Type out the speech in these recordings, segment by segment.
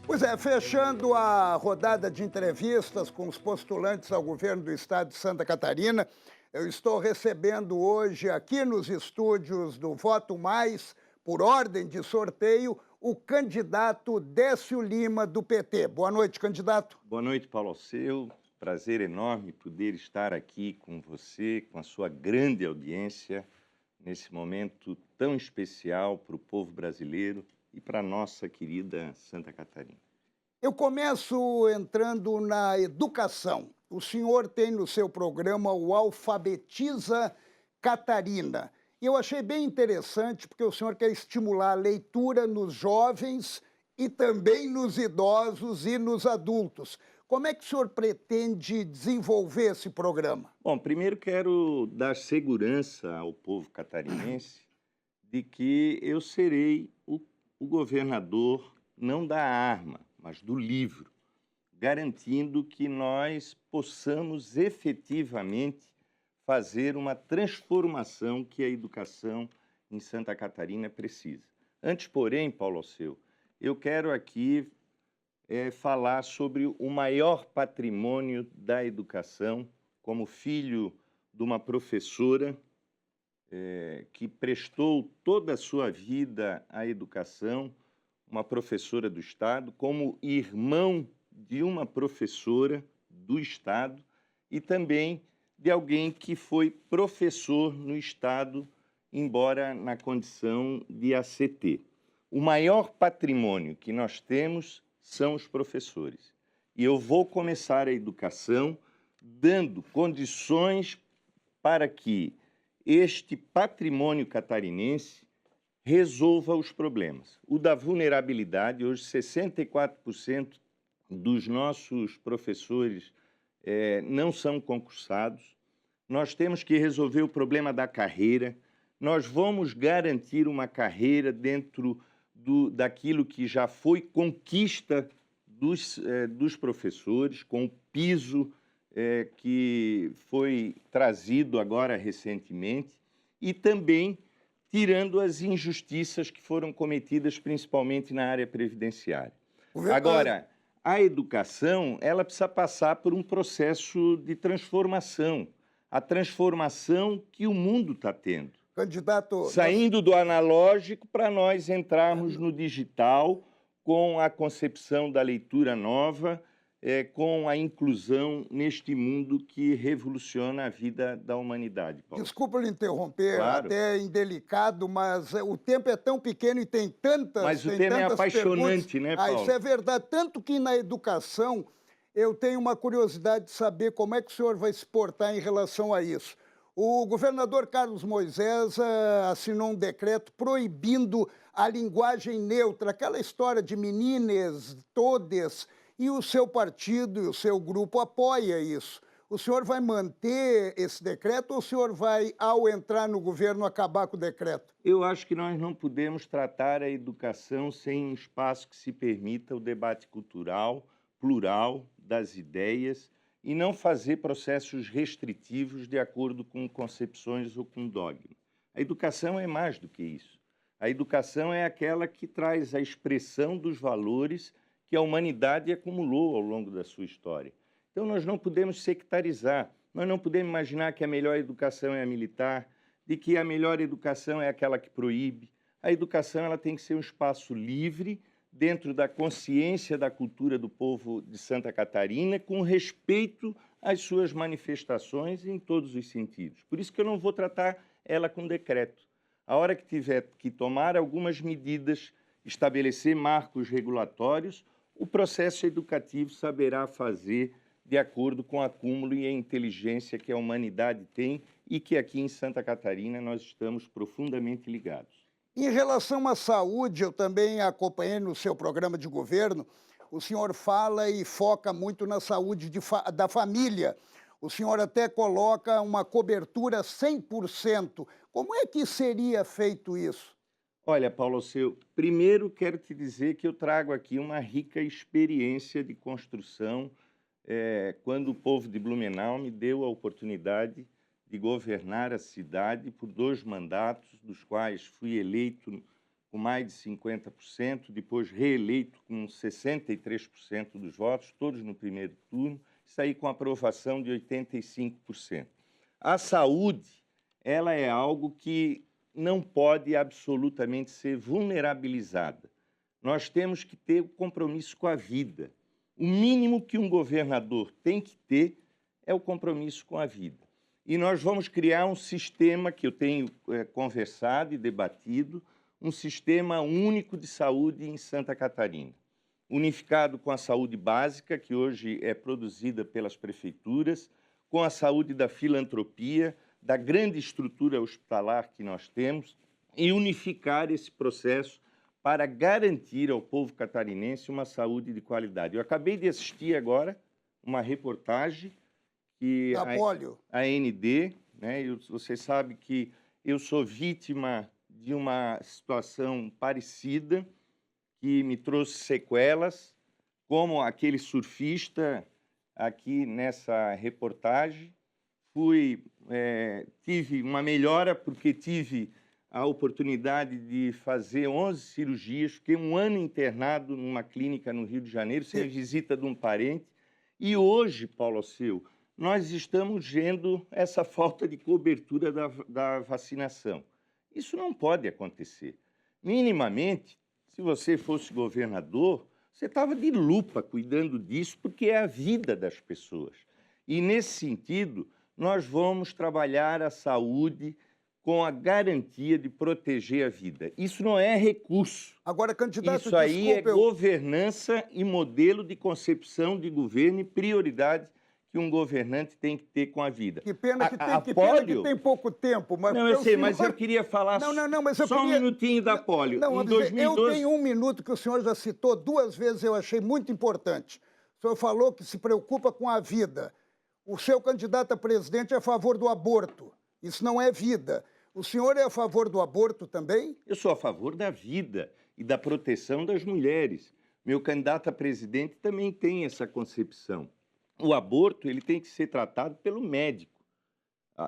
Pois é, fechando a rodada de entrevistas com os postulantes ao governo do estado de Santa Catarina, eu estou recebendo hoje aqui nos estúdios do Voto Mais, por ordem de sorteio, o candidato Décio Lima, do PT. Boa noite, candidato. Boa noite, Paulo Alceu. Prazer enorme poder estar aqui com você, com a sua grande audiência, nesse momento tão especial para o povo brasileiro e para a nossa querida Santa Catarina. Eu começo entrando na educação. O senhor tem no seu programa o Alfabetiza Catarina. E eu achei bem interessante, porque o senhor quer estimular a leitura nos jovens e também nos idosos e nos adultos. Como é que o senhor pretende desenvolver esse programa? Bom, primeiro quero dar segurança ao povo catarinense de que eu serei o governador não da arma, mas do livro, garantindo que nós possamos efetivamente fazer uma transformação que a educação em Santa Catarina precisa. Antes, porém, Paulo Alceu, eu quero aqui falar sobre o maior patrimônio da educação, como filho de uma professora que prestou toda a sua vida à educação, uma professora do Estado, como irmão de uma professora do Estado e também de alguém que foi professor no Estado, embora na condição de ACT. O maior patrimônio que nós temos são os professores. E eu vou começar a educação dando condições para que este patrimônio catarinense resolva os problemas. O da vulnerabilidade, hoje 64% dos nossos professores não são concursados. Nós temos que resolver o problema da carreira. Nós vamos garantir uma carreira dentro daquilo que já foi conquista dos professores, com o piso que foi trazido agora recentemente, e também tirando as injustiças que foram cometidas, principalmente na área previdenciária. Agora, a educação, ela precisa passar por um processo de transformação, a transformação que o mundo está tendo. Candidato, Saindo do analógico para nós entrarmos no digital, com a concepção da leitura nova, com a inclusão neste mundo que revoluciona a vida da humanidade. Paulo. Desculpa lhe interromper, Claro. até indelicado, mas o tempo é tão pequeno e tem tantas Mas o tem tema é tantas apaixonante, perguntas. né, Paulo? Isso é verdade. Tanto que na educação eu tenho uma curiosidade de saber como é que o senhor vai se portar em relação a isso. O governador Carlos Moisés assinou um decreto proibindo a linguagem neutra, aquela história de menines, todes, e o seu partido e o seu grupo apoia isso. O senhor vai manter esse decreto ou o senhor vai, ao entrar no governo, acabar com o decreto? Eu acho que nós não podemos tratar a educação sem um espaço que se permita o debate cultural, plural, das ideias e não fazer processos restritivos de acordo com concepções ou com dogma. A educação é mais do que isso. A educação é aquela que traz a expressão dos valores que a humanidade acumulou ao longo da sua história. Então, nós não podemos sectarizar, nós não podemos imaginar que a melhor educação é a militar, de que a melhor educação é aquela que proíbe. A educação ela tem que ser um espaço livre, dentro da consciência da cultura do povo de Santa Catarina, com respeito às suas manifestações em todos os sentidos. Por isso que eu não vou tratar ela com decreto. A hora que tiver que tomar algumas medidas, estabelecer marcos regulatórios, o processo educativo saberá fazer de acordo com o acúmulo e a inteligência que a humanidade tem e que aqui em Santa Catarina nós estamos profundamente ligados. Em relação à saúde, eu também acompanhei no seu programa de governo, o senhor fala e foca muito na saúde da família. O senhor até coloca uma cobertura 100%. Como é que seria feito isso? Olha, Paulo Alceu, primeiro quero te dizer que eu trago aqui uma rica experiência de construção quando o povo de Blumenau me deu a oportunidade de governar a cidade por 2 mandatos, dos quais fui eleito com mais de 50%, depois reeleito com 63% dos votos, todos no primeiro turno, saí com aprovação de 85%. A saúde, ela é algo que não pode absolutamente ser vulnerabilizada. Nós temos que ter o compromisso com a vida. O mínimo que um governador tem que ter é o compromisso com a vida. E nós vamos criar um sistema que eu tenho conversado e debatido, um sistema único de saúde em Santa Catarina, unificado com a saúde básica, que hoje é produzida pelas prefeituras, com a saúde da filantropia, da grande estrutura hospitalar que nós temos, e unificar esse processo para garantir ao povo catarinense uma saúde de qualidade. Eu acabei de assistir agora uma reportagem que a AND, né, você sabe que eu sou vítima de uma situação parecida, que me trouxe sequelas, como aquele surfista aqui nessa reportagem. Tive uma melhora porque tive a oportunidade de fazer 11 cirurgias, fiquei um ano internado numa clínica no Rio de Janeiro, sem a visita de um parente. E hoje, Paulo Alceu, nós estamos vendo essa falta de cobertura da vacinação. Isso não pode acontecer. Minimamente, se você fosse governador, você estava de lupa cuidando disso, porque é a vida das pessoas. E, nesse sentido, nós vamos trabalhar a saúde com a garantia de proteger a vida. Isso não é recurso. Agora, candidato, isso aí é governança e modelo de concepção de governo e prioridade que um governante tem que ter com a vida. Que pena que tem pouco tempo. Mas não, eu sei, mas eu queria falar só um minutinho da polio. Não, em 2012... Eu tenho um minuto que o senhor já citou 2 vezes, eu achei muito importante. O senhor falou que se preocupa com a vida. O seu candidato a presidente é a favor do aborto. Isso não é vida. O senhor é a favor do aborto também? Eu sou a favor da vida e da proteção das mulheres. Meu candidato a presidente também tem essa concepção. O aborto ele tem que ser tratado pelo médico.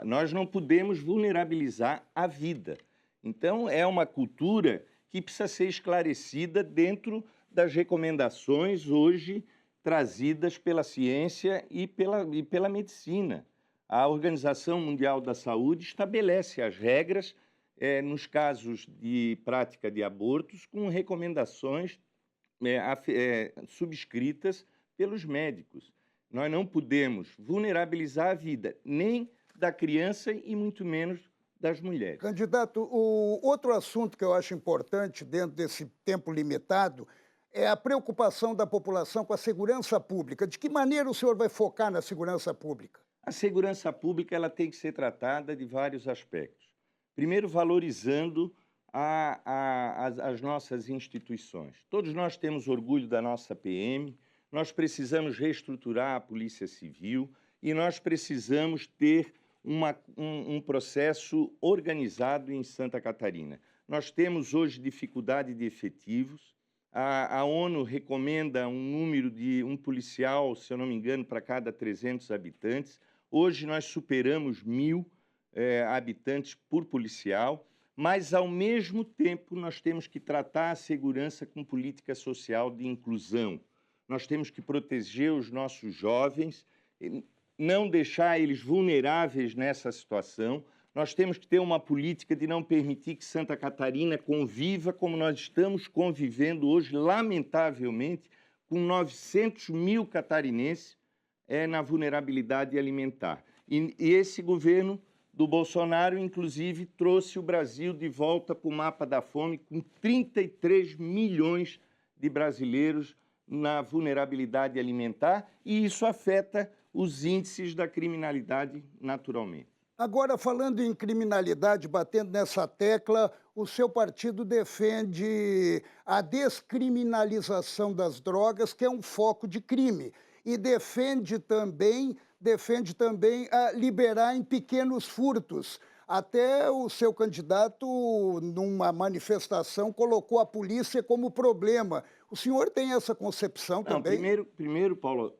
Nós não podemos vulnerabilizar a vida. Então, é uma cultura que precisa ser esclarecida dentro das recomendações hoje trazidas pela ciência e pela medicina. A Organização Mundial da Saúde estabelece as regras nos casos de prática de abortos com recomendações subscritas pelos médicos. Nós não podemos vulnerabilizar a vida nem da criança e muito menos das mulheres. Candidato, o outro assunto que eu acho importante dentro desse tempo limitado é a preocupação da população com a segurança pública. De que maneira o senhor vai focar na segurança pública? A segurança pública ela tem que ser tratada de vários aspectos. Primeiro, valorizando as nossas instituições. Todos nós temos orgulho da nossa PM, nós precisamos reestruturar a Polícia Civil e nós precisamos ter um processo organizado em Santa Catarina. Nós temos hoje dificuldade de efetivos. A ONU recomenda um número de um policial, se eu não me engano, para cada 300 habitantes. Hoje nós superamos 1.000 habitantes por policial, mas, ao mesmo tempo, nós temos que tratar a segurança com política social de inclusão. Nós temos que proteger os nossos jovens, não deixar eles vulneráveis nessa situação. Nós temos que ter uma política de não permitir que Santa Catarina conviva como nós estamos convivendo hoje, lamentavelmente, com 900.000 catarinenses na vulnerabilidade alimentar. E esse governo do Bolsonaro, inclusive, trouxe o Brasil de volta para o mapa da fome, com 33 milhões de brasileiros na vulnerabilidade alimentar, e isso afeta os índices da criminalidade naturalmente. Agora, falando em criminalidade, batendo nessa tecla, o seu partido defende a descriminalização das drogas, que é um foco de crime, e defende também a liberar em pequenos furtos. Até o seu candidato, numa manifestação, colocou a polícia como problema. O senhor tem essa concepção também? Primeiro, Paulo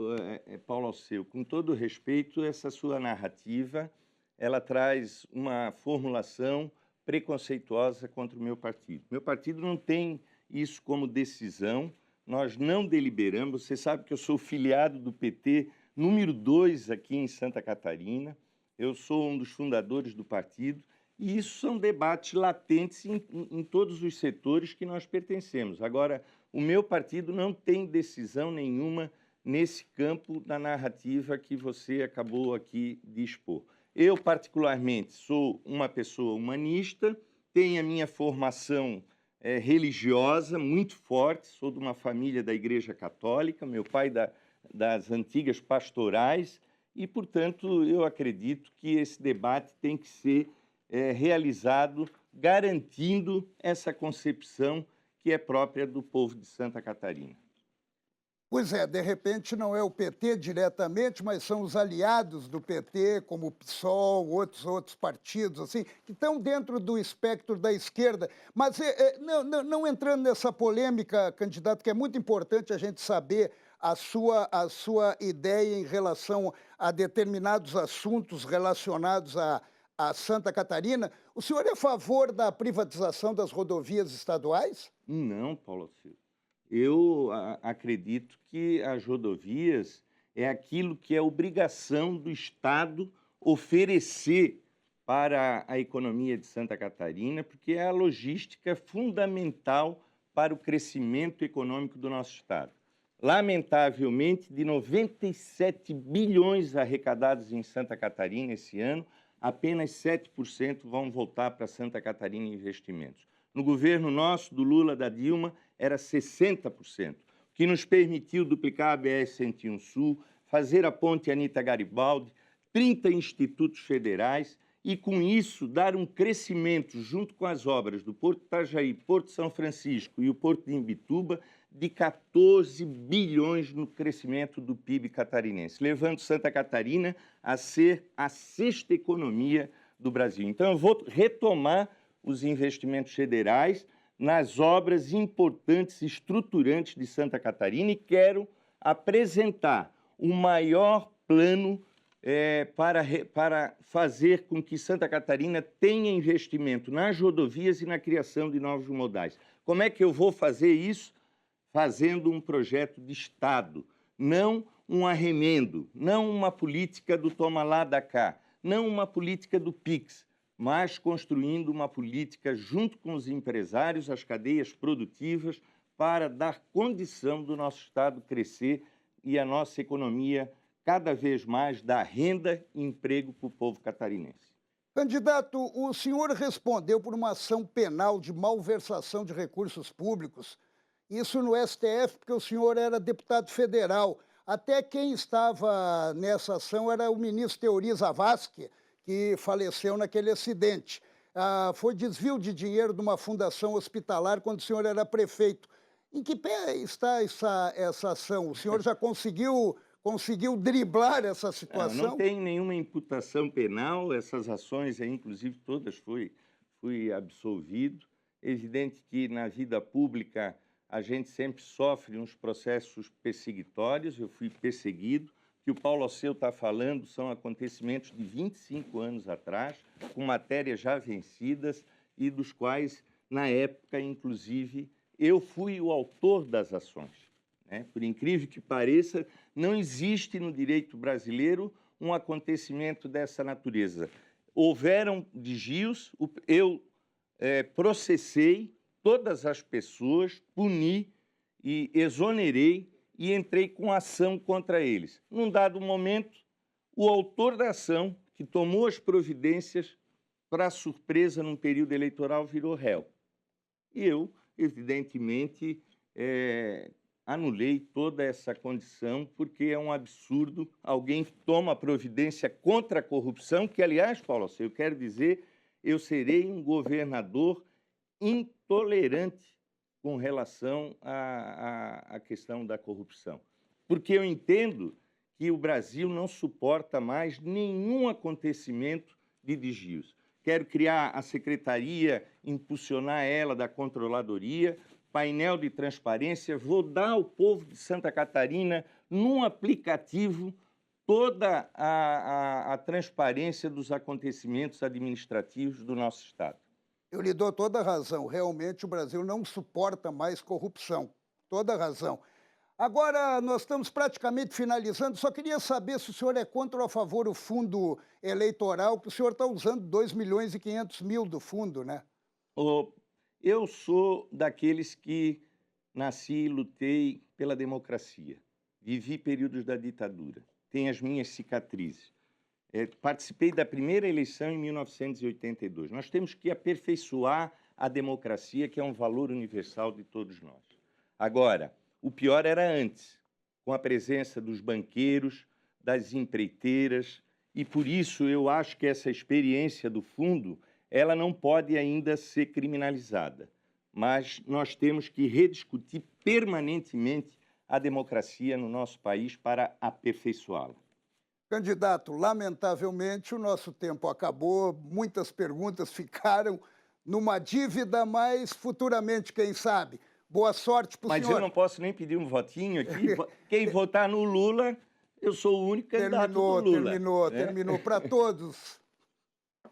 Alceu, com todo respeito, essa sua narrativa, ela traz uma formulação preconceituosa contra o meu partido. Meu partido não tem isso como decisão, nós não deliberamos. Você sabe que eu sou filiado do PT número 2 aqui em Santa Catarina, eu sou um dos fundadores do partido, e isso são debates latentes em todos os setores que nós pertencemos. Agora, o meu partido não tem decisão nenhuma nesse campo da narrativa que você acabou aqui de expor. Eu, particularmente, sou uma pessoa humanista, tenho a minha formação religiosa muito forte, sou de uma família da Igreja Católica, meu pai das antigas pastorais, e, portanto, eu acredito que esse debate tem que ser realizado garantindo essa concepção que é própria do povo de Santa Catarina. Pois é, de repente não é o PT diretamente, mas são os aliados do PT, como o PSOL, outros partidos, assim, que estão dentro do espectro da esquerda. Mas não entrando nessa polêmica, candidato, que é muito importante a gente saber a sua ideia em relação a determinados assuntos relacionados a Santa Catarina. O senhor é a favor da privatização das rodovias estaduais? Não, Paulo Silva. Eu acredito que as rodovias é aquilo que é obrigação do Estado oferecer para a economia de Santa Catarina, porque é a logística fundamental para o crescimento econômico do nosso Estado. Lamentavelmente, de 97 bilhões arrecadados em Santa Catarina esse ano, apenas 7% vão voltar para Santa Catarina em investimentos. No governo nosso, do Lula, da Dilma, era 60%, o que nos permitiu duplicar a BR-101 Sul, fazer a ponte Anita Garibaldi, 30 institutos federais e, com isso, dar um crescimento, junto com as obras do Porto Itajaí, Porto São Francisco e o Porto de Imbituba, de 14 bilhões no crescimento do PIB catarinense, levando Santa Catarina a ser a 6ª economia do Brasil. Então, eu vou retomar os investimentos federais nas obras importantes, estruturantes de Santa Catarina, e quero apresentar o maior plano para fazer com que Santa Catarina tenha investimento nas rodovias e na criação de novos modais. Como é que eu vou fazer isso? Fazendo um projeto de Estado, não um arremendo, não uma política do toma lá da cá, não uma política do PIX, mas construindo uma política junto com os empresários, as cadeias produtivas, para dar condição do nosso Estado crescer e a nossa economia cada vez mais dar renda e emprego para o povo catarinense. Candidato, o senhor respondeu por uma ação penal de malversação de recursos públicos, isso no STF, porque o senhor era deputado federal. Até quem estava nessa ação era o ministro Teori Zavascki, que faleceu naquele acidente. Foi desvio de dinheiro de uma fundação hospitalar quando o senhor era prefeito. Em que pé está essa ação? O senhor já conseguiu driblar essa situação? Não tem nenhuma imputação penal, essas ações, inclusive todas, fui absolvido. É evidente que na vida pública a gente sempre sofre uns processos perseguitórios, eu fui perseguido. O que o Paulo Alceu está falando são acontecimentos de 25 anos atrás, com matérias já vencidas e dos quais, na época, inclusive, eu fui o autor das ações. Por incrível que pareça, não existe no direito brasileiro um acontecimento dessa natureza. Houveram desvios, eu processei todas as pessoas, puni e exonerei e entrei com ação contra eles. Num dado momento, o autor da ação, que tomou as providências, para surpresa, num período eleitoral, virou réu. E eu, evidentemente, anulei toda essa condição, porque é um absurdo alguém toma providência contra a corrupção, que, aliás, Paulo, eu quero dizer, eu serei um governador intolerante com relação à questão da corrupção. Porque eu entendo que o Brasil não suporta mais nenhum acontecimento de desvios. Quero criar a secretaria, impulsionar ela da controladoria, painel de transparência, vou dar ao povo de Santa Catarina, num aplicativo, toda a transparência dos acontecimentos administrativos do nosso Estado. Eu lhe dou toda a razão. Realmente o Brasil não suporta mais corrupção. Toda a razão. Agora, nós estamos praticamente finalizando. Só queria saber se o senhor é contra ou a favor do fundo eleitoral, que o senhor está usando 2.500.000 do fundo, né? Ô, eu sou daqueles que nasci e lutei pela democracia. Vivi períodos da ditadura. Tenho as minhas cicatrizes. Participei da primeira eleição em 1982. Nós temos que aperfeiçoar a democracia, que é um valor universal de todos nós. Agora, o pior era antes, com a presença dos banqueiros, das empreiteiras, e por isso eu acho que essa experiência do fundo, ela não pode ainda ser criminalizada. Mas nós temos que rediscutir permanentemente a democracia no nosso país para aperfeiçoá-la. Candidato, lamentavelmente o nosso tempo acabou, muitas perguntas ficaram numa dívida, mas futuramente, quem sabe? Boa sorte para o senhor. Mas eu não posso nem pedir um votinho aqui. Quem votar no Lula, eu sou o único candidato do Lula. Terminou para todos.